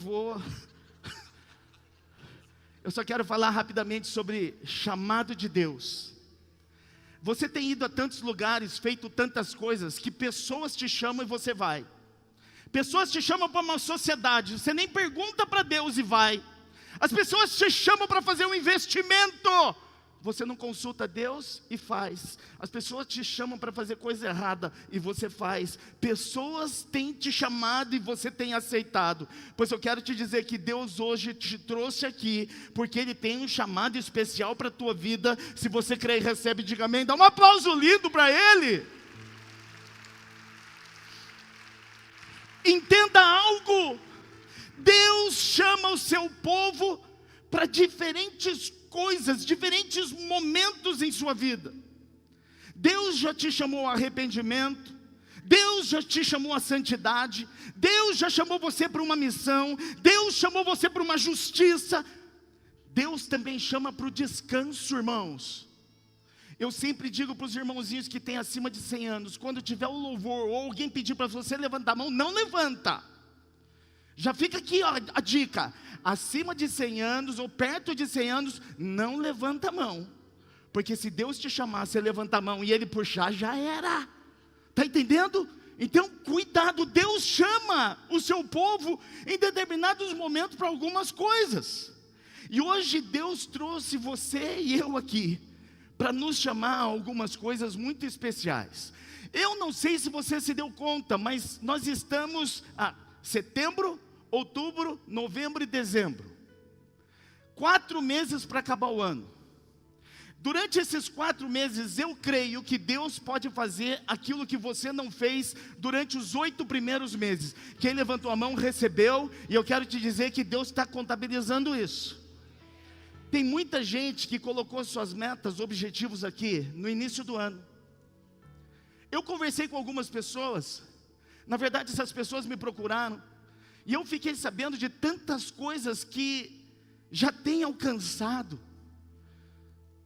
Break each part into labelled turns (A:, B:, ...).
A: vou... Eu só quero falar rapidamente sobre chamado de Deus. Você tem ido a tantos lugares, feito tantas coisas, que pessoas te chamam e você vai. Pessoas te chamam para uma sociedade, você nem pergunta para Deus e vai. As pessoas te chamam para fazer um investimento, você não consulta Deus e faz. As pessoas te chamam para fazer coisa errada e você faz. Pessoas têm te chamado e você tem aceitado. Pois eu quero te dizer que Deus hoje te trouxe aqui, porque Ele tem um chamado especial para a tua vida. Se você crê e recebe, diga amém. Dá um aplauso lindo para Ele. Entenda algo. Deus chama o seu povo para diferentes coisas, diferentes momentos em sua vida. Deus já te chamou ao arrependimento, Deus já te chamou à santidade, Deus já chamou você para uma missão, Deus chamou você para uma justiça, Deus também chama para o descanso, irmãos. Eu sempre digo para os irmãozinhos que têm acima de 100 anos, quando tiver o louvor, ou alguém pedir para você levantar a mão, não levanta. Já fica aqui ó, a dica, acima de 100 anos ou perto de 100 anos, não levanta a mão. Porque se Deus te chamar, você levanta a mão e Ele puxar, já era. Está entendendo? Então cuidado, Deus chama o seu povo em determinados momentos para algumas coisas. E hoje Deus trouxe você e eu aqui, para nos chamar a algumas coisas muito especiais. Eu não sei se você se deu conta, mas nós estamos a setembro, outubro, novembro e dezembro. 4 meses para acabar o ano. Durante esses 4 meses, eu creio que Deus pode fazer aquilo que você não fez durante os 8 primeiros meses. Quem levantou a mão recebeu, e eu quero te dizer que Deus está contabilizando isso. Tem muita gente que colocou suas metas, objetivos aqui, no início do ano. Eu conversei com algumas pessoas, na verdade essas pessoas me procuraram, e eu fiquei sabendo de tantas coisas que já tem alcançado.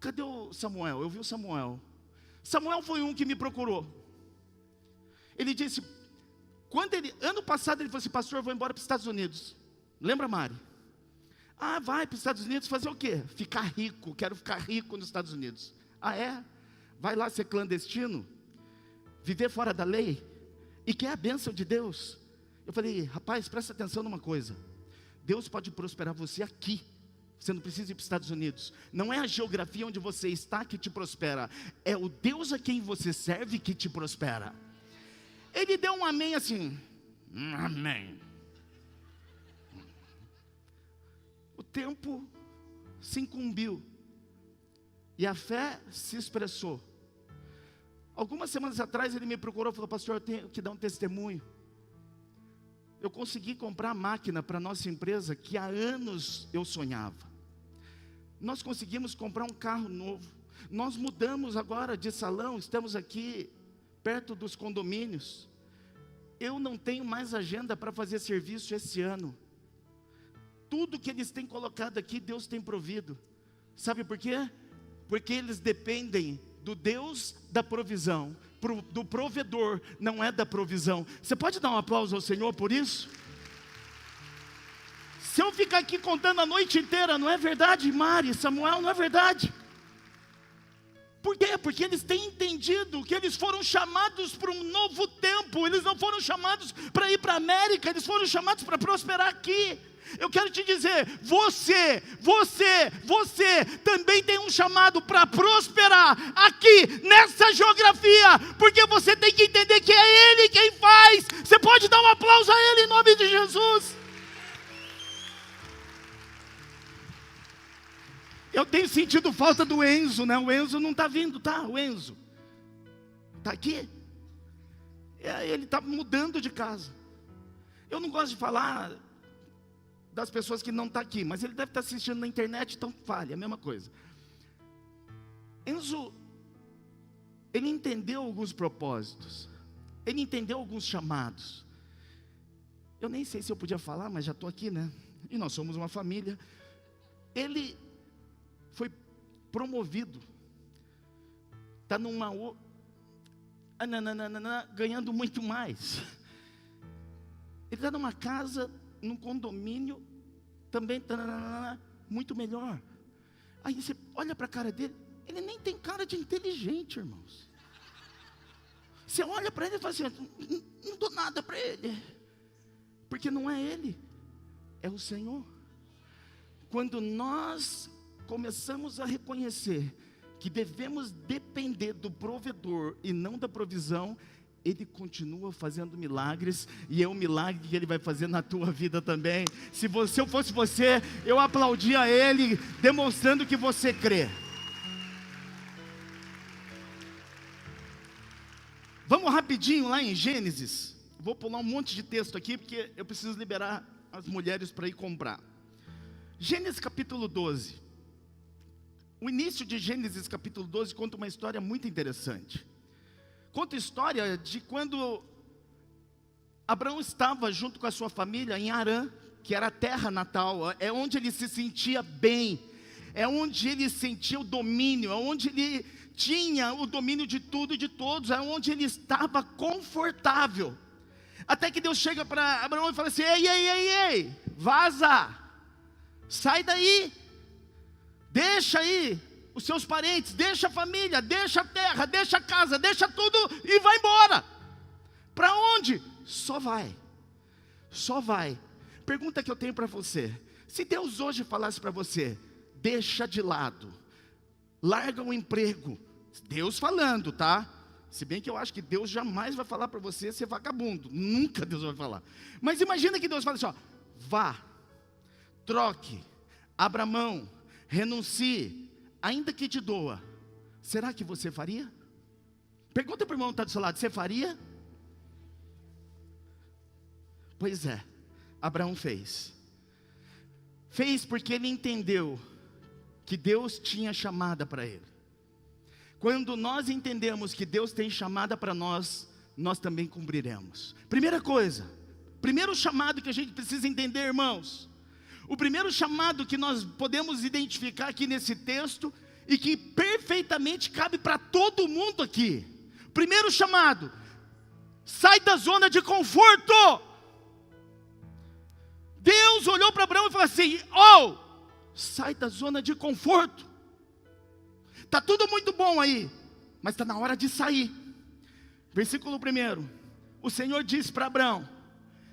A: Cadê o Samuel? Eu vi o Samuel. Samuel foi um que me procurou. Ele disse, ano passado ele falou assim, pastor, eu vou embora para os Estados Unidos. Lembra, Mari? Ah, vai para os Estados Unidos fazer o quê? Ficar rico, quero ficar rico nos Estados Unidos. Ah, é? Vai lá ser clandestino? Viver fora da lei? E quer a bênção de Deus? Eu falei, rapaz, presta atenção numa coisa. Deus pode prosperar você aqui. Você não precisa ir para os Estados Unidos. Não é a geografia onde você está que te prospera. É o Deus a quem você serve que te prospera. Ele deu um amém assim. Amém. O tempo se incumbiu. E a fé se expressou. Algumas semanas atrás ele me procurou e falou, pastor, eu tenho que dar um testemunho. Eu consegui comprar a máquina para a nossa empresa que há anos eu sonhava. Nós conseguimos comprar um carro novo. Nós mudamos agora de salão, estamos aqui perto dos condomínios. Eu não tenho mais agenda para fazer serviço esse ano. Tudo que eles têm colocado aqui, Deus tem provido. Sabe por quê? Porque eles dependem do Deus da provisão, do provedor, não é da provisão. Você pode dar um aplauso ao Senhor por isso? Se eu ficar aqui contando a noite inteira, não é verdade, Mari, Samuel, não é verdade? Por quê? Porque eles têm entendido que eles foram chamados para um novo tempo. Eles não foram chamados para ir para a América, eles foram chamados para prosperar aqui. Eu quero te dizer, você também tem um chamado para prosperar aqui, nessa geografia, porque você tem que entender que é Ele quem faz. Você pode dar um aplauso a Ele em nome de Jesus? Eu tenho sentido falta do Enzo, né? O Enzo não está vindo, tá? O Enzo está aqui. Ele está mudando de casa. Eu não gosto de falar das pessoas que não estão aqui, mas ele deve estar assistindo na internet, então fale, é a mesma coisa. Enzo, ele entendeu alguns propósitos, ele entendeu alguns chamados. Eu nem sei se eu podia falar, mas já estou aqui, né? E nós somos uma família. Ele foi promovido, está ganhando muito mais. Ele está numa casa num condomínio também muito melhor. Aí você olha para a cara dele, ele nem tem cara de inteligente, irmãos. Você olha para ele e fala assim, não dou nada para ele. Porque não é ele, é o Senhor. Quando nós começamos a reconhecer que devemos depender do provedor e não da provisão, Ele continua fazendo milagres, e é um milagre que Ele vai fazer na tua vida também. Se eu fosse você, eu aplaudia Ele, demonstrando que você crê. Vamos rapidinho lá em Gênesis. Vou pular um monte de texto aqui, porque eu preciso liberar as mulheres para ir comprar. Gênesis capítulo 12. O início de Gênesis capítulo 12 conta uma história muito interessante. Conta a história de quando Abraão estava junto com a sua família em Harã, que era a terra natal, é onde ele se sentia bem, é onde ele sentia o domínio, é onde ele tinha o domínio de tudo e de todos, é onde ele estava confortável. Até que Deus chega para Abraão e fala assim: ei, vaza, sai daí, deixa aí os seus parentes, deixa a família, deixa a terra, deixa a casa, deixa tudo e vai embora. Para onde? Só vai. Pergunta que eu tenho para você: se Deus hoje falasse para você, deixa de lado, larga o emprego, Deus falando, tá? Se bem que eu acho que Deus jamais vai falar para você ser vagabundo, nunca Deus vai falar. Mas imagina que Deus fala assim, ó, vá, troque, abra mão, renuncie, ainda que te doa. Será que você faria? Pergunta para o irmão que está do seu lado, você faria? Pois é, Abraão fez. Fez porque ele entendeu que Deus tinha chamada para ele. Quando nós entendemos que Deus tem chamada para nós, nós também cumpriremos. Primeira coisa, primeiro chamado que a gente precisa entender, irmãos. O primeiro chamado que nós podemos identificar aqui nesse texto, e que perfeitamente cabe para todo mundo aqui. Primeiro chamado: sai da zona de conforto. Deus olhou para Abraão e falou assim: sai da zona de conforto. Está tudo muito bom aí, mas está na hora de sair. Versículo 1, o Senhor disse para Abraão: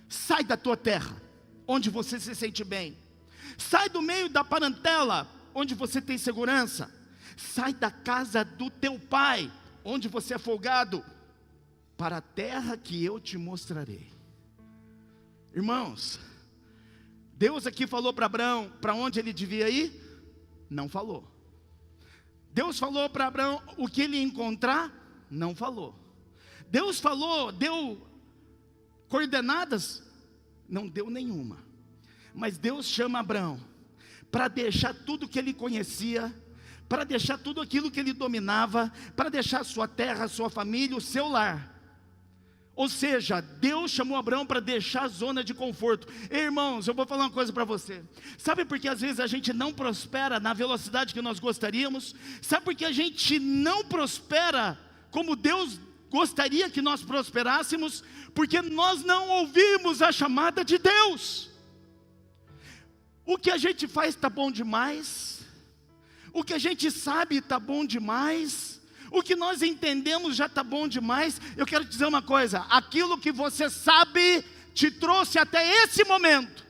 A: sai da tua terra, onde você se sente bem. Sai do meio da parentela, onde você tem segurança. Sai da casa do teu pai, onde você é folgado, para a terra que eu te mostrarei. Irmãos, Deus aqui falou para Abraão para onde ele devia ir? Não falou. Deus falou para Abraão o que ele ia encontrar? Não falou. Deus falou, deu coordenadas? Não deu nenhuma. Mas Deus chama Abraão para deixar tudo que ele conhecia, para deixar tudo aquilo que ele dominava, para deixar a sua terra, a sua família, o seu lar. Ou seja, Deus chamou Abraão para deixar a zona de conforto. Ei, irmãos, eu vou falar uma coisa para você. Sabe por que às vezes a gente não prospera na velocidade que nós gostaríamos? Sabe por que a gente não prospera como Deus gostaria que nós prosperássemos? Porque nós não ouvimos a chamada de Deus. O que a gente faz está bom demais, o que a gente sabe está bom demais, o que nós entendemos já está bom demais. Eu quero te dizer uma coisa: aquilo que você sabe te trouxe até esse momento,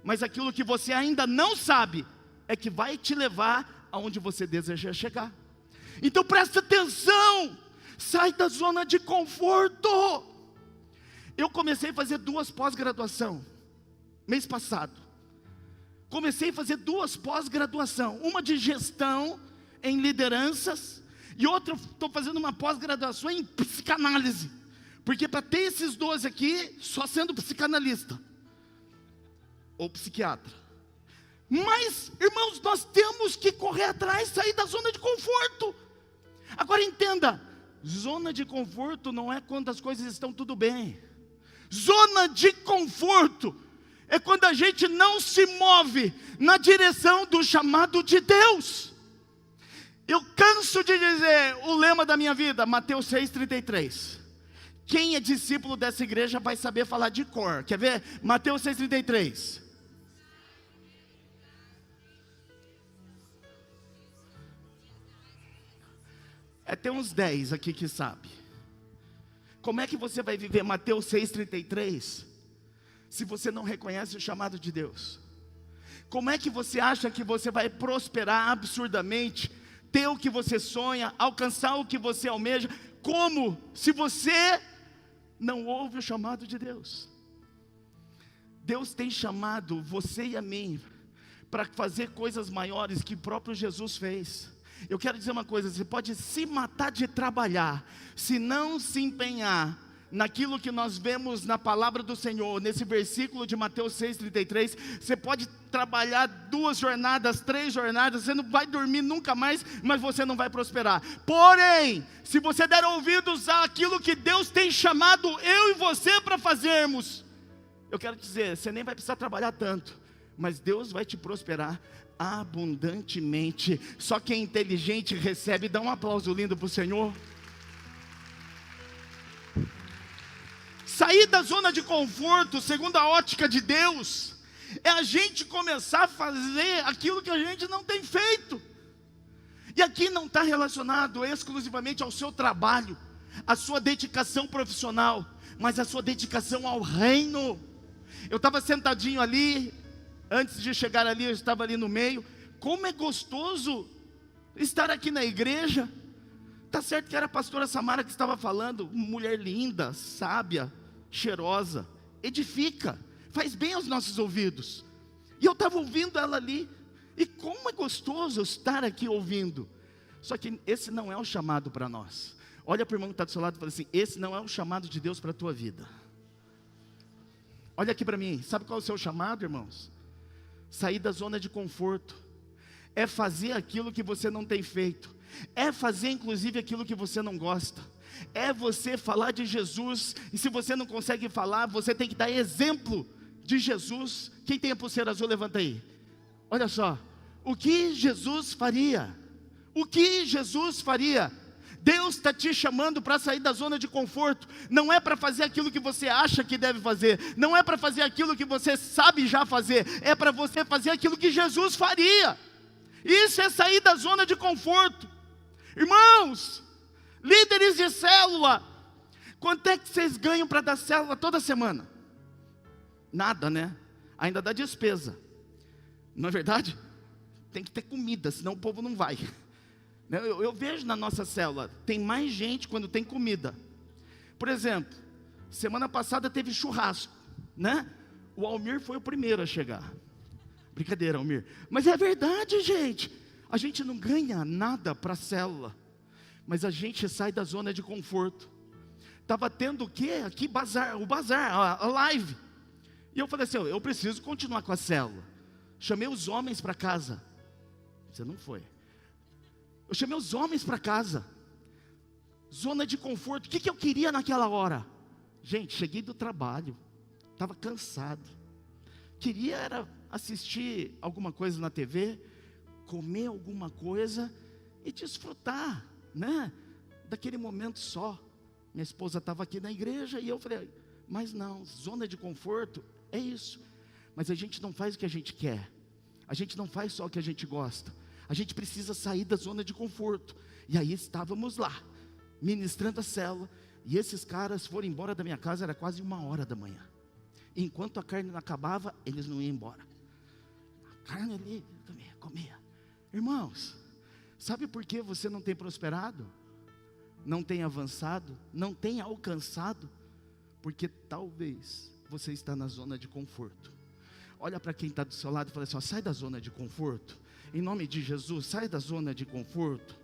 A: mas aquilo que você ainda não sabe é que vai te levar aonde você deseja chegar. Então presta atenção, sai da zona de conforto. Eu comecei a fazer 2 pós-graduação mês passado. Comecei a fazer 2 pós-graduação, uma de gestão em lideranças, e outra estou fazendo uma pós-graduação em psicanálise, porque para ter esses 2 aqui, só sendo psicanalista, ou psiquiatra. Mas, irmãos, nós temos que correr atrás, sair da zona de conforto. Agora entenda, zona de conforto não é quando as coisas estão tudo bem. Zona de conforto é quando a gente não se move na direção do chamado de Deus. Eu canso de dizer o lema da minha vida, Mateus 6,33. Quem é discípulo dessa igreja vai saber falar de cor. Quer ver? Mateus 6,33. Tem uns 10 aqui que sabe. Como é que você vai viver Mateus 6,33 se você não reconhece o chamado de Deus? Como é que você acha que você vai prosperar absurdamente, ter o que você sonha, alcançar o que você almeja? Como? Se você não ouve o chamado de Deus. Deus tem chamado você e a mim para fazer coisas maiores que o próprio Jesus fez. Eu quero dizer uma coisa: você pode se matar de trabalhar, se não se empenhar naquilo que nós vemos na palavra do Senhor, nesse versículo de Mateus 6,33, você pode trabalhar 2 jornadas, 3 jornadas, você não vai dormir nunca mais, mas você não vai prosperar. Porém, se você der ouvidos àquilo que Deus tem chamado eu e você para fazermos, eu quero dizer, você nem vai precisar trabalhar tanto, mas Deus vai te prosperar abundantemente. Só quem é inteligente recebe. Dá um aplauso lindo para o Senhor. Sair da zona de conforto, segundo a ótica de Deus, é a gente começar a fazer aquilo que a gente não tem feito. E aqui não está relacionado exclusivamente ao seu trabalho, à sua dedicação profissional, mas à sua dedicação ao reino. Eu estava sentadinho ali, antes de chegar ali, eu estava ali no meio. Como é gostoso estar aqui na igreja. Está certo que era a pastora Samara que estava falando, mulher linda, sábia, cheirosa, edifica, faz bem aos nossos ouvidos. E eu estava ouvindo ela ali, e como é gostoso estar aqui ouvindo. Só que esse não é o chamado para nós. Olha para o irmão que está do seu lado e fala assim: esse não é o chamado de Deus para a tua vida. Olha aqui para mim, sabe qual é o seu chamado, irmãos? Sair da zona de conforto, é fazer aquilo que você não tem feito, é fazer inclusive aquilo que você não gosta, é você falar de Jesus. E se você não consegue falar, você tem que dar exemplo de Jesus. Quem tem a pulseira azul, levanta aí. Olha só, o que Jesus faria? O que Jesus faria? Deus está te chamando para sair da zona de conforto. Não é para fazer aquilo que você acha que deve fazer, não é para fazer aquilo que você sabe já fazer, é para você fazer aquilo que Jesus faria. Isso é sair da zona de conforto. Irmãos, líderes de célula, quanto é que vocês ganham para dar célula toda semana? Nada, né? Ainda dá despesa, não é verdade? Tem que ter comida, senão o povo não vai. Eu vejo na nossa célula, tem mais gente quando tem comida. Por exemplo, semana passada teve churrasco, né? O Almir foi o primeiro a chegar. Brincadeira, Almir. Mas é verdade, gente. A gente não ganha nada para a célula, mas a gente sai da zona de conforto. Estava tendo o quê? Aqui o bazar, a live. E eu falei assim: eu preciso continuar com a célula. Chamei os homens para casa. Você não foi. Eu chamei os homens para casa. Zona de conforto. O que eu queria naquela hora? Gente, cheguei do trabalho, estava cansado. Queria era assistir alguma coisa na TV, comer alguma coisa e desfrutar, né? Daquele momento só. Minha esposa estava aqui na igreja e eu falei: mas não, zona de conforto é isso. Mas a gente não faz o que a gente quer. A gente não faz só o que a gente gosta. A gente precisa sair da zona de conforto. E aí estávamos lá, ministrando a célula, e esses caras foram embora da minha casa, era quase 1h da manhã. Enquanto a carne não acabava, eles não iam embora. A carne ali, comia. Irmãos, sabe por que você não tem prosperado? Não tem avançado? Não tem alcançado? Porque talvez você está na zona de conforto. Olha para quem está do seu lado e fala assim: ó, sai da zona de conforto. Em nome de Jesus, sai da zona de conforto.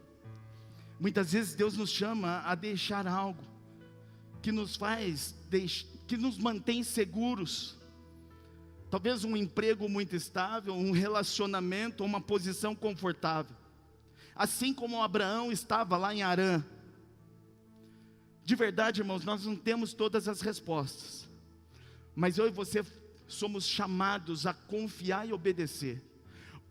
A: Muitas vezes Deus nos chama a deixar algo que nos faz, que nos mantém seguros. Talvez um emprego muito estável, um relacionamento, uma posição confortável. Assim como Abraão estava lá em Harã. De verdade, irmãos, nós não temos todas as respostas, mas eu e você somos chamados a confiar e obedecer.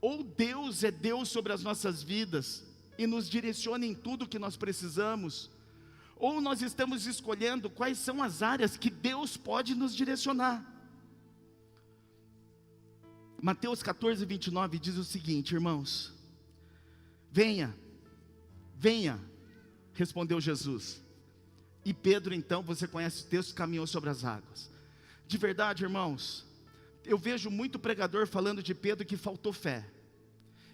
A: Ou Deus é Deus sobre as nossas vidas e nos direciona em tudo que nós precisamos, ou nós estamos escolhendo quais são as áreas que Deus pode nos direcionar. Mateus 14, 29 diz o seguinte, irmãos: venha, respondeu Jesus. E Pedro, então, você conhece o texto, caminhou sobre as águas. De verdade, irmãos, eu vejo muito pregador falando de Pedro que faltou fé.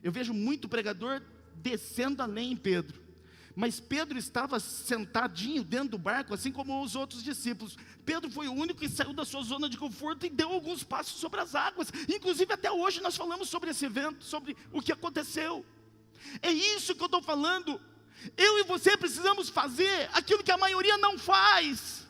A: Eu vejo muito pregador descendo além em Pedro. Mas Pedro estava sentadinho dentro do barco, assim como os outros discípulos. Pedro foi o único que saiu da sua zona de conforto e deu alguns passos sobre as águas. Inclusive até hoje nós falamos sobre esse evento, sobre o que aconteceu. É isso que eu estou falando. Eu e você precisamos fazer aquilo que a maioria não faz.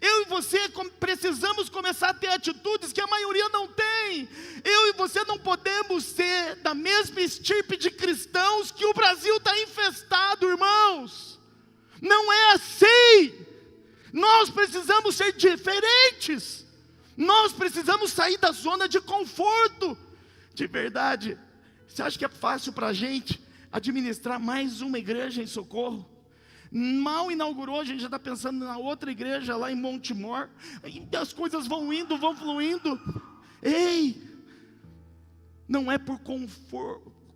A: Eu e você precisamos começar a ter atitudes que a maioria não tem. Eu e você não podemos ser da mesma estirpe de cristãos que o Brasil está infestado, irmãos. Não é assim. Nós precisamos ser diferentes. Nós precisamos sair da zona de conforto. De verdade, você acha que é fácil para a gente administrar mais uma igreja em Socorro? Mal inaugurou, a gente já está pensando na outra igreja lá em Montemor. E as coisas vão indo, vão fluindo. Ei, não é por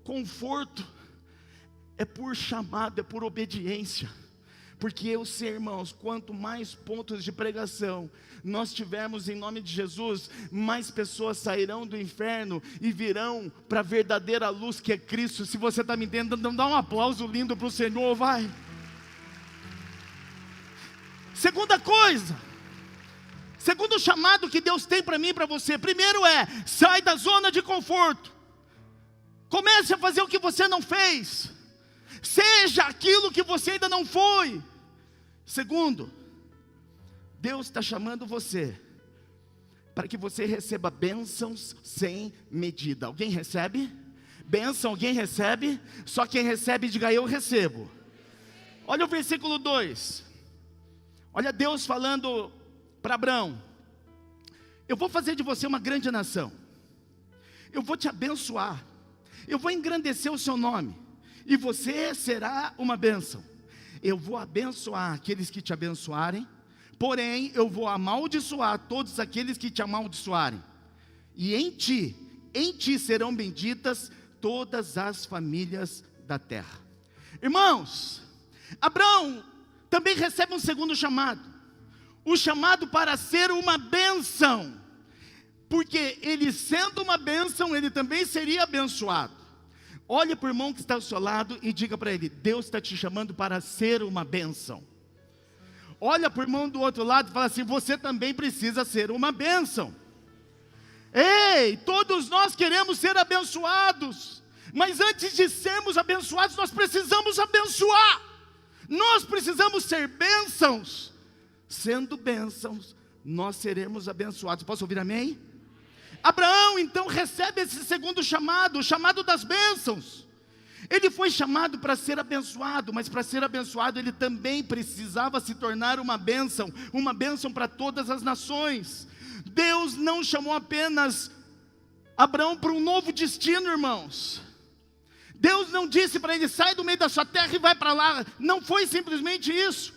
A: conforto, é por chamado, é por obediência. Porque eu sei, irmãos, quanto mais pontos de pregação nós tivermos em nome de Jesus, mais pessoas sairão do inferno e virão para a verdadeira luz que é Cristo. Se você está me entendendo, dá um aplauso lindo para o Senhor, vai. Segunda coisa, segundo chamado que Deus tem para mim e para você. Primeiro sai da zona de conforto. Comece a fazer o que você não fez. Seja aquilo que você ainda não foi. Segundo, Deus está chamando você para que você receba bênçãos sem medida. Alguém recebe? Bênção, alguém recebe? Só quem recebe, diga: eu recebo. Olha o versículo 2. Olha Deus falando para Abraão: eu vou fazer de você uma grande nação. Eu vou te abençoar. Eu vou engrandecer o seu nome. E você será uma bênção. Eu vou abençoar aqueles que te abençoarem. Porém, eu vou amaldiçoar todos aqueles que te amaldiçoarem. E em ti serão benditas todas as famílias da terra. Irmãos, Abraão também recebe um segundo chamado. O chamado para ser uma bênção. Porque ele sendo uma bênção, ele também seria abençoado. Olhe para o irmão que está ao seu lado e diga para ele: Deus está te chamando para ser uma bênção. Olha para o irmão do outro lado e fala assim: você também precisa ser uma bênção. Ei, todos nós queremos ser abençoados. Mas antes de sermos abençoados, nós precisamos abençoar. Nós precisamos ser bênçãos. Sendo bênçãos, nós seremos abençoados. Posso ouvir amém? Abraão então recebe esse segundo chamado, o chamado das bênçãos. Ele foi chamado para ser abençoado, mas para ser abençoado ele também precisava se tornar uma bênção para todas as nações. Deus não chamou apenas Abraão para um novo destino, irmãos. Deus não disse para ele: sai do meio da sua terra e vai para lá. Não foi simplesmente isso.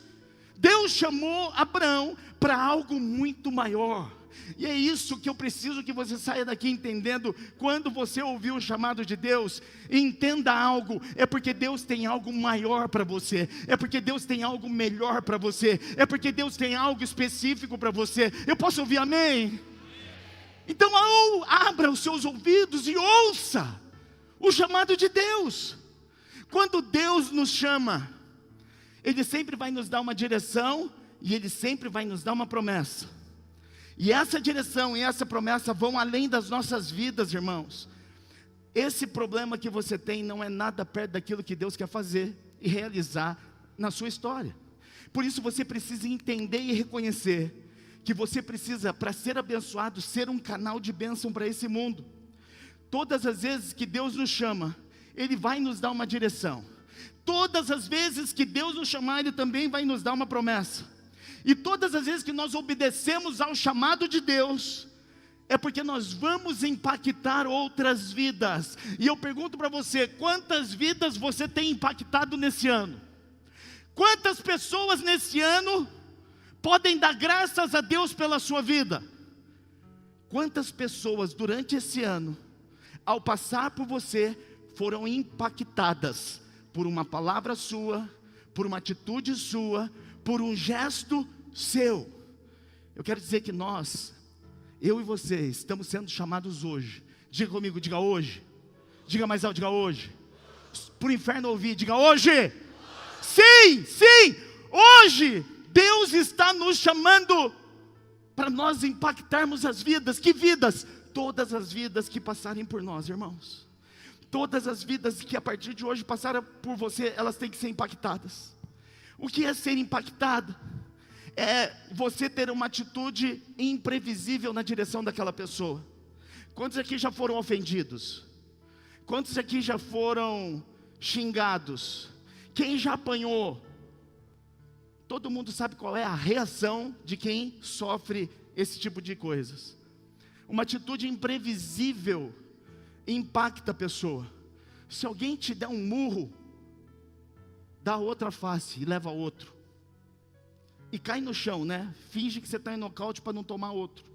A: Deus chamou Abraão para algo muito maior. E é isso que eu preciso que você saia daqui entendendo. Quando você ouvir o chamado de Deus, entenda algo. É porque Deus tem algo maior para você. É porque Deus tem algo melhor para você. É porque Deus tem algo específico para você. Eu posso ouvir amém? Então abra os seus ouvidos e ouça o chamado de Deus. Quando Deus nos chama, Ele sempre vai nos dar uma direção e Ele sempre vai nos dar uma promessa. E essa direção e essa promessa vão além das nossas vidas, irmãos. Esse problema que você tem não é nada perto daquilo que Deus quer fazer e realizar na sua história. Por isso você precisa entender e reconhecer que você precisa, para ser abençoado, ser um canal de bênção para esse mundo. Todas as vezes que Deus nos chama, Ele vai nos dar uma direção. Todas as vezes que Deus nos chamar, Ele também vai nos dar uma promessa. E todas as vezes que nós obedecemos ao chamado de Deus, é porque nós vamos impactar outras vidas. E eu pergunto para você: quantas vidas você tem impactado nesse ano? Quantas pessoas nesse ano podem dar graças a Deus pela sua vida? Quantas pessoas durante esse ano, ao passar por você, foram impactadas por uma palavra sua, por uma atitude sua, por um gesto seu? Eu quero dizer que nós, eu e você, estamos sendo chamados hoje. Diga comigo, diga hoje. Diga mais alto, diga hoje. Para o inferno ouvir, diga hoje. Sim, sim, hoje Deus está nos chamando para nós impactarmos as vidas. Que vidas? Todas as vidas que passarem por nós, irmãos. Todas as vidas que a partir de hoje passaram por você, elas têm que ser impactadas. O que é ser impactado? É você ter uma atitude imprevisível na direção daquela pessoa. Quantos aqui já foram ofendidos? Quantos aqui já foram xingados? Quem já apanhou? Todo mundo sabe qual é a reação de quem sofre esse tipo de coisas. Uma atitude imprevisível impacta a pessoa. Se alguém te der um murro, dá outra face e leva outro. E cai no chão, né? Finge que você está em nocaute para não tomar outro.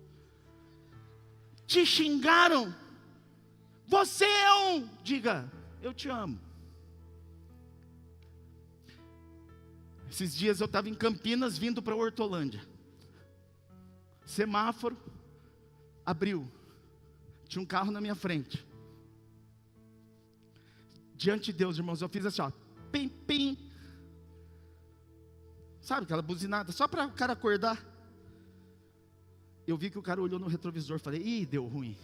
A: Te xingaram. Você é um... Diga, eu te amo. Esses dias eu estava em Campinas, vindo para Hortolândia. Semáforo, abriu. Tinha um carro na minha frente. Diante de Deus, irmãos, eu fiz assim, ó. Pim, pim. Sabe aquela buzinada? Só para o cara acordar. Eu vi que o cara olhou no retrovisor. Falei, ih, deu ruim.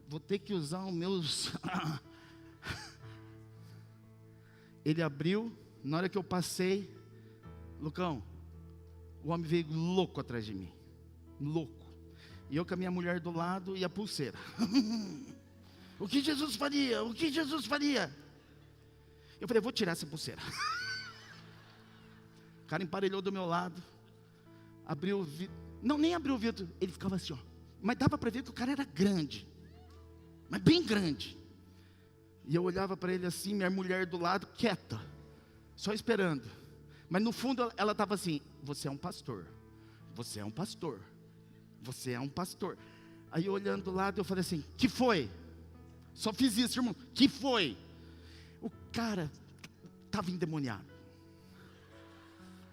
A: Vou ter que usar os meus... Ele abriu. Na hora que eu passei, Lucão, o homem veio louco atrás de mim. Louco. E eu com a minha mulher do lado e a pulseira. O que Jesus faria? O que Jesus faria? Eu falei, vou tirar essa pulseira. O cara emparelhou do meu lado. Abriu o vidro. Não, nem abriu o vidro. Ele ficava assim, ó. Mas dava para ver que o cara era grande. Mas bem grande. E eu olhava para ele assim, minha mulher do lado, quieta. Só esperando. Mas no fundo ela estava assim, você é um pastor. Você é um pastor. Você é um pastor. Aí eu olhando do lado, eu falei assim, que foi? Só fiz isso, irmão. Que foi? O cara estava endemoniado.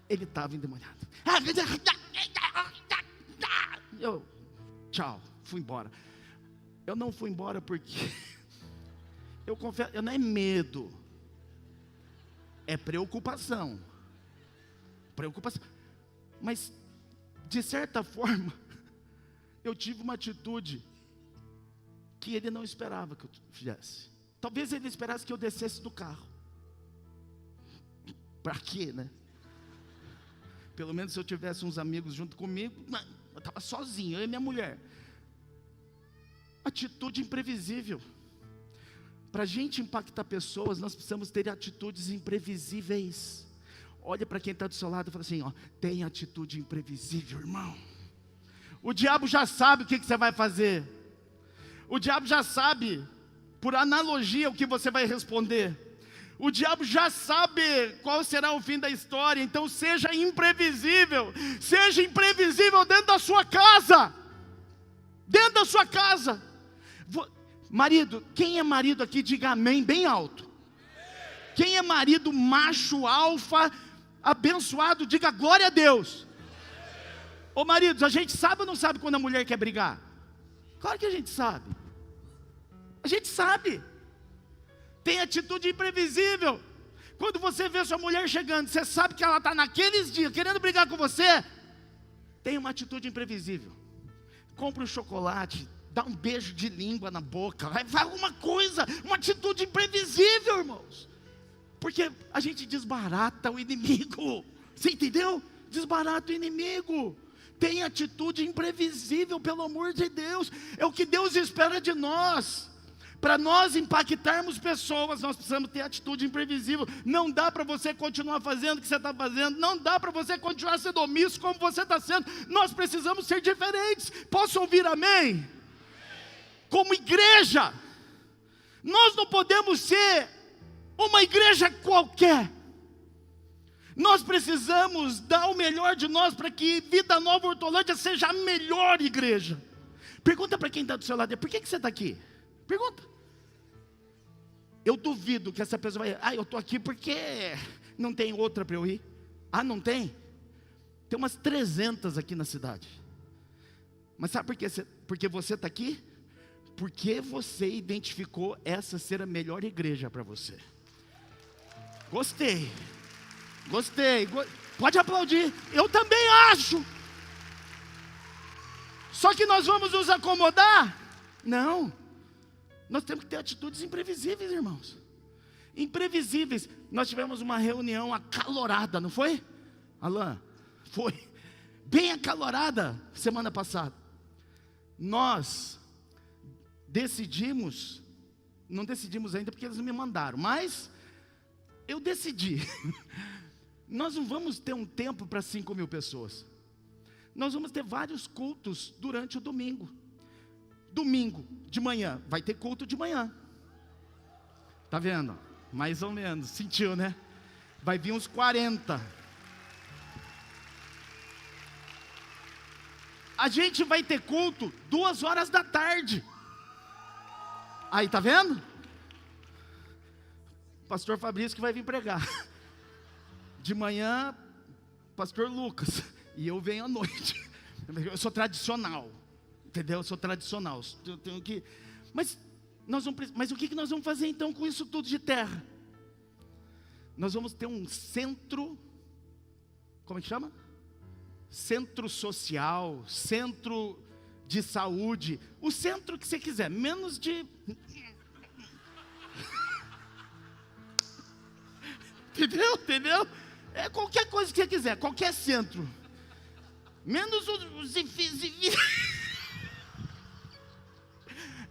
A: Ele estava endemoniado. Eu, tchau, fui embora. Eu não fui embora porque, eu confesso, eu não é medo. É preocupação. Preocupação. Mas, de certa forma, eu tive uma atitude que ele não esperava que eu fizesse. Talvez ele esperasse que eu descesse do carro. Para quê, né? Pelo menos se eu tivesse uns amigos junto comigo, eu estava sozinho, eu e minha mulher. Atitude imprevisível. Para a gente impactar pessoas, nós precisamos ter atitudes imprevisíveis. Olha para quem está do seu lado e fala assim, ó, tem atitude imprevisível, irmão. O diabo já sabe o que você vai fazer. O diabo já sabe, por analogia, o que você vai responder. O diabo já sabe qual será o fim da história. Então seja imprevisível. Seja imprevisível dentro da sua casa. Dentro da sua casa. Marido, quem é marido aqui, diga amém bem alto. Quem é marido macho, alfa, abençoado, diga glória a Deus. Ô maridos, a gente sabe ou não sabe quando a mulher quer brigar? Claro que a gente sabe. A gente sabe. Tem atitude imprevisível. Quando você vê sua mulher chegando, você sabe que ela está naqueles dias querendo brigar com você. Tem uma atitude imprevisível. Compra um chocolate, dá um beijo de língua na boca, faz alguma coisa, uma atitude imprevisível, irmãos. Porque a gente desbarata o inimigo. Você entendeu? Desbarata o inimigo. Tem atitude imprevisível, pelo amor de Deus. É o que Deus espera de nós. Para nós impactarmos pessoas, nós precisamos ter atitude imprevisível. Não dá para você continuar fazendo o que você está fazendo. Não dá para você continuar sendo omisso como você está sendo. Nós precisamos ser diferentes. Posso ouvir amém? Como igreja, nós não podemos ser uma igreja qualquer. Nós precisamos dar o melhor de nós para que Vida Nova Hortolândia seja a melhor igreja. Pergunta para quem está do seu lado: por que você está aqui? Pergunta. Eu duvido que essa pessoa vai: eu estou aqui porque não tem outra para eu ir. Não tem? Tem umas 300 aqui na cidade. Mas sabe por que você está aqui? Porque você identificou essa ser a melhor igreja para você. Gostei. Pode aplaudir. Eu também acho. Só que nós vamos nos acomodar? Não. Nós temos que ter atitudes imprevisíveis, irmãos. Imprevisíveis. Nós tivemos uma reunião acalorada, não foi? Alain, foi. Bem acalorada semana passada. Nós decidimos, não decidimos ainda porque eles não me mandaram, mas eu decidi. Nós não vamos ter um tempo para 5.000 pessoas. Nós vamos ter vários cultos durante o domingo. Domingo de manhã, vai ter culto de manhã. Tá vendo? Mais ou menos, sentiu, né? Vai vir uns 40. A gente vai ter culto 2 horas da tarde. Aí, tá vendo? Pastor Fabrício que vai vir pregar. De manhã, pastor Lucas. E eu venho à noite. Eu sou tradicional. Entendeu? Eu sou tradicional. Eu tenho que... Mas o que nós vamos fazer então com isso tudo de terra? Nós vamos ter um centro... Como é que chama? Centro social, centro de saúde. O centro que você quiser, menos de... Entendeu? É qualquer coisa que você quiser, qualquer centro. Menos os...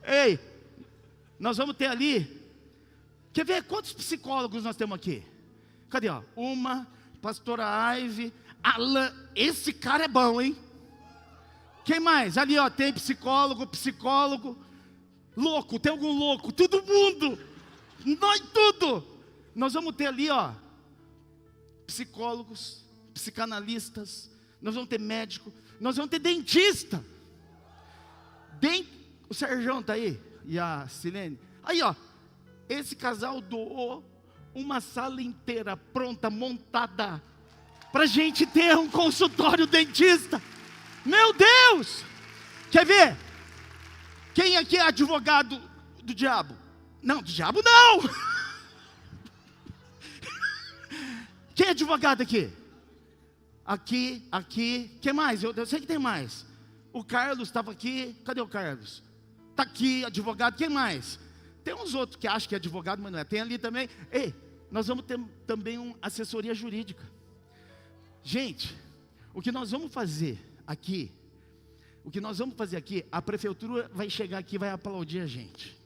A: Ei, nós vamos ter ali... Quer ver quantos psicólogos nós temos aqui? Cadê, ó? Uma, pastora Aive, Alain, esse cara é bom, hein? Quem mais? Ali, ó, tem psicólogo, louco, tem algum louco? Todo mundo, nós tudo. Nós vamos ter ali, ó, psicólogos, psicanalistas, nós vamos ter médico, nós vamos ter dentista. O Sérgio tá aí, e a Silene. Aí, ó, esse casal doou uma sala inteira pronta, montada, para a gente ter um consultório dentista. Meu Deus! Quer ver? Quem aqui é advogado do diabo? Não, do diabo não! Quem é advogado aqui? Aqui. Quem mais? Eu sei que tem mais. O Carlos estava aqui. Cadê o Carlos? Está aqui, advogado. Quem mais? Tem uns outros que acham que é advogado, mas não é. Tem ali também. Ei, nós vamos ter também uma assessoria jurídica. Gente, o que nós vamos fazer aqui, a prefeitura vai chegar aqui e vai aplaudir a gente.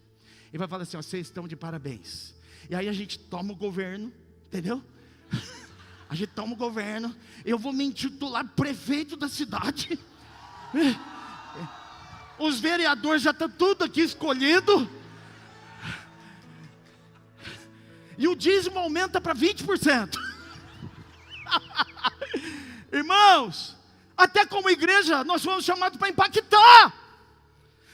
A: E vai falar assim, ó, vocês estão de parabéns. E aí a gente toma o governo, entendeu? A gente toma o governo, eu vou me intitular prefeito da cidade. Os vereadores já estão tudo aqui escolhido. E o dízimo aumenta para 20%. Irmãos, até como igreja, nós fomos chamados para impactar.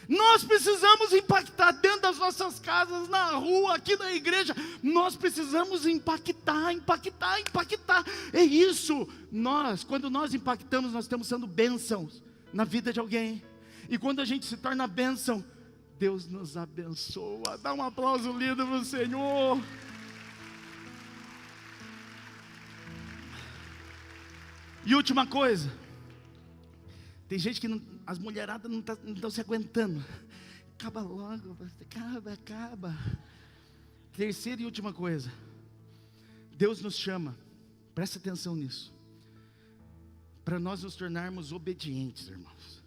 A: Nós precisamos impactar dentro das nossas casas, na rua, aqui na igreja. Nós precisamos impactar. É isso. Quando nós impactamos, nós estamos sendo bênçãos na vida de alguém. E quando a gente se torna bênção, Deus nos abençoa. Dá um aplauso lindo para o Senhor. E última coisa, tem gente que as mulheradas não estão se aguentando. Acaba logo, acaba. Terceira e última coisa, Deus nos chama, presta atenção nisso, para nós nos tornarmos obedientes, irmãos.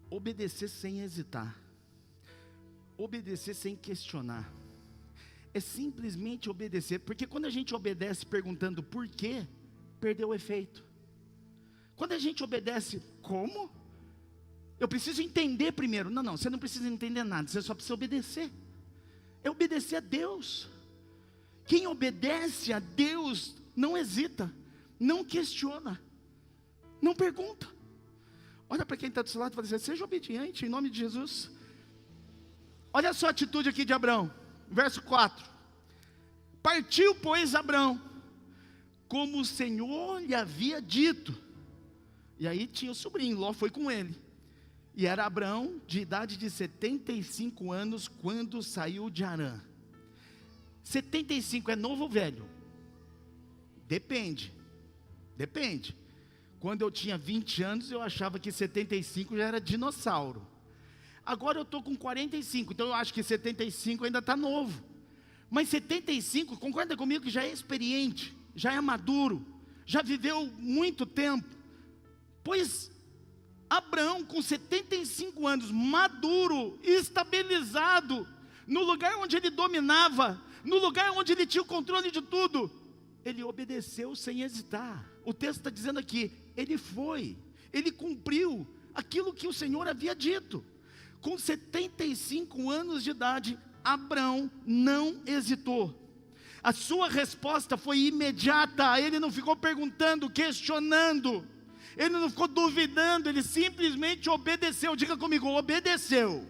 A: Obedecer sem hesitar, obedecer sem questionar, é simplesmente obedecer, porque quando a gente obedece perguntando por quê, perdeu o efeito. Quando a gente obedece, como? Eu preciso entender primeiro. Não, você não precisa entender nada, você só precisa obedecer. É obedecer a Deus. Quem obedece a Deus não hesita, não questiona, não pergunta. Olha para quem está do seu lado e fala assim: seja obediente em nome de Jesus. Olha só a atitude aqui de Abrão, verso 4. Partiu, pois, Abrão, como o Senhor lhe havia dito. E aí tinha o sobrinho, Ló foi com ele. E era Abrão de idade de 75 anos quando saiu de Harã. 75 é novo ou velho? Depende. Quando eu tinha 20 anos, eu achava que 75 já era dinossauro. Agora eu estou com 45, então eu acho que 75 ainda está novo. Mas 75, concorda comigo que já é experiente, já é maduro, já viveu muito tempo. Pois Abraão, com 75 anos, maduro, estabilizado, no lugar onde ele dominava, no lugar onde ele tinha o controle de tudo, ele obedeceu sem hesitar. O texto está dizendo aqui, ele cumpriu aquilo que o Senhor havia dito. Com 75 anos de idade, Abrão não hesitou. A sua resposta foi imediata. Ele não ficou perguntando, questionando, ele não ficou duvidando, ele simplesmente obedeceu. Diga comigo, obedeceu.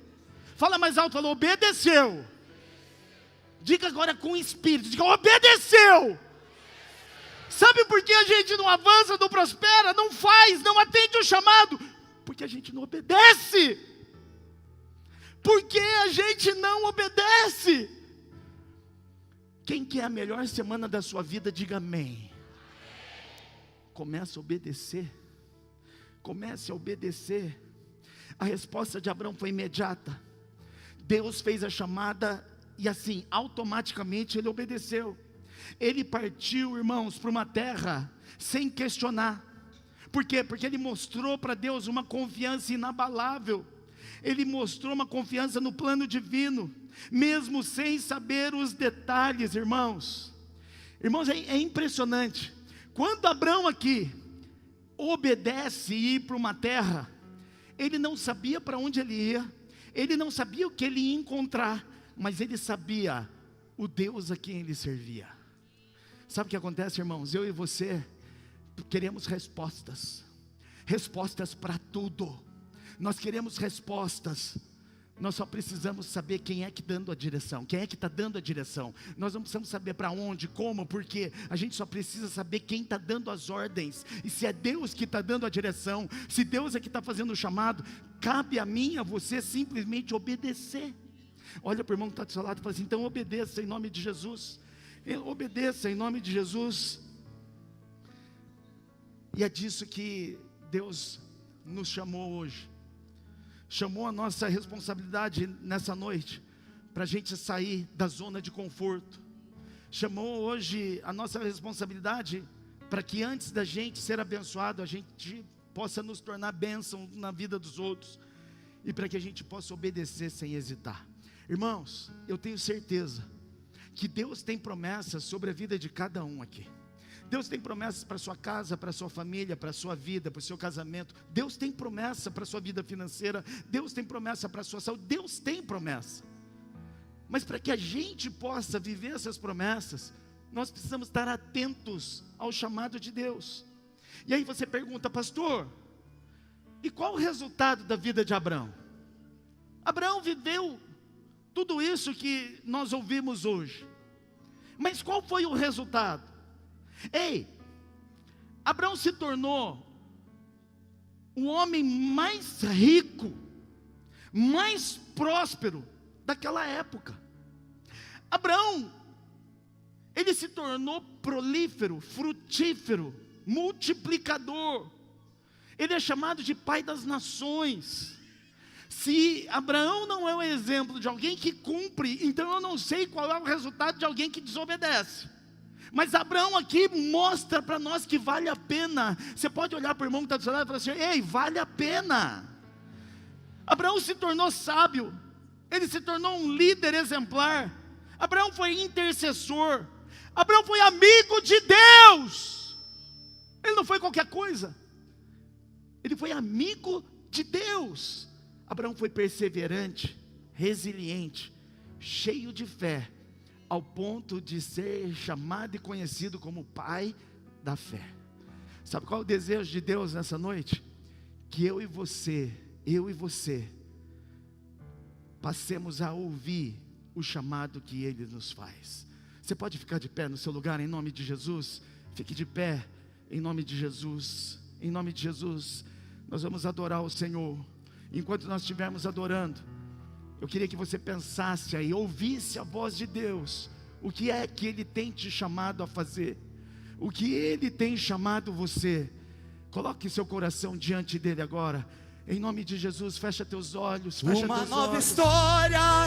A: Fala mais alto, falou, obedeceu. Diga agora com espírito, diga, obedeceu. Sabe por que a gente não avança, não prospera, não faz, não atende o chamado? Porque a gente não obedece. Porque a gente não obedece. Quem quer a melhor semana da sua vida, diga amém. Comece a obedecer. Comece a obedecer. A resposta de Abrão foi imediata. Deus fez a chamada e assim, automaticamente ele obedeceu. Ele partiu, irmãos, para uma terra sem questionar. Por quê? Porque ele mostrou para Deus uma confiança inabalável. Ele mostrou uma confiança no plano divino, mesmo sem saber os detalhes, irmãos. Irmãos, é impressionante. Quando Abrão aqui obedece e ir para uma terra, ele não sabia para onde ele ia, ele não sabia o que ele ia encontrar, mas ele sabia o Deus a quem ele servia. Sabe o que acontece, irmãos? Eu e você queremos respostas para tudo. Nós queremos respostas. Nós só precisamos saber quem é que dando a direção. Quem é que está dando a direção. Nós não precisamos saber para onde, como, porque a gente só precisa saber quem está dando as ordens. E se é Deus que está dando a direção, se Deus é que está fazendo o chamado, cabe a mim, a você simplesmente obedecer. Olha para o irmão que está do seu lado e fala assim: então obedeça em nome de Jesus. Obedeça em nome de Jesus. E é disso que Deus nos chamou hoje. Chamou a nossa responsabilidade nessa noite, para a gente sair da zona de conforto. Chamou hoje a nossa responsabilidade, para que antes da gente ser abençoado, a gente possa nos tornar bênção na vida dos outros, e para que a gente possa obedecer sem hesitar. Irmãos, eu tenho certeza, que Deus tem promessas sobre a vida de cada um aqui. Deus tem promessas para a sua casa, para a sua família, para a sua vida, para o seu casamento. Deus tem promessa para a sua vida financeira. Deus tem promessa para a sua saúde. Deus tem promessa. Mas para que a gente possa viver essas promessas, nós precisamos estar atentos ao chamado de Deus. E aí você pergunta: pastor, e qual o resultado da vida de Abrão? Abrão viveu tudo isso que nós ouvimos hoje. Mas qual foi o resultado? Ei, Abrão se tornou o homem mais rico, mais próspero daquela época. Abrão, ele se tornou prolífero, frutífero, multiplicador. Ele é chamado de pai das nações. Se Abraão não é um exemplo de alguém que cumpre, então eu não sei qual é o resultado de alguém que desobedece. Mas Abraão aqui mostra para nós que vale a pena. Você pode olhar para o irmão que está do seu lado e falar assim: ei, vale a pena. Abraão se tornou sábio, ele se tornou um líder exemplar. Abraão foi intercessor, Abraão foi amigo de Deus. Ele não foi qualquer coisa, ele foi amigo de Deus. Abraão foi perseverante, resiliente, cheio de fé, ao ponto de ser chamado e conhecido como pai da fé. Sabe qual é o desejo de Deus nessa noite? Que eu e você, passemos a ouvir o chamado que Ele nos faz. Você pode ficar de pé no seu lugar, em nome de Jesus? Fique de pé, em nome de Jesus. Em nome de Jesus, nós vamos adorar o Senhor. Enquanto nós estivermos adorando, eu queria que você pensasse aí, ouvisse a voz de Deus. O que é que Ele tem te chamado a fazer? O que Ele tem chamado você? Coloque seu coração diante dEle agora. Em nome de Jesus, fecha teus olhos, fecha
B: Uma
A: teus
B: nova
A: olhos.
B: história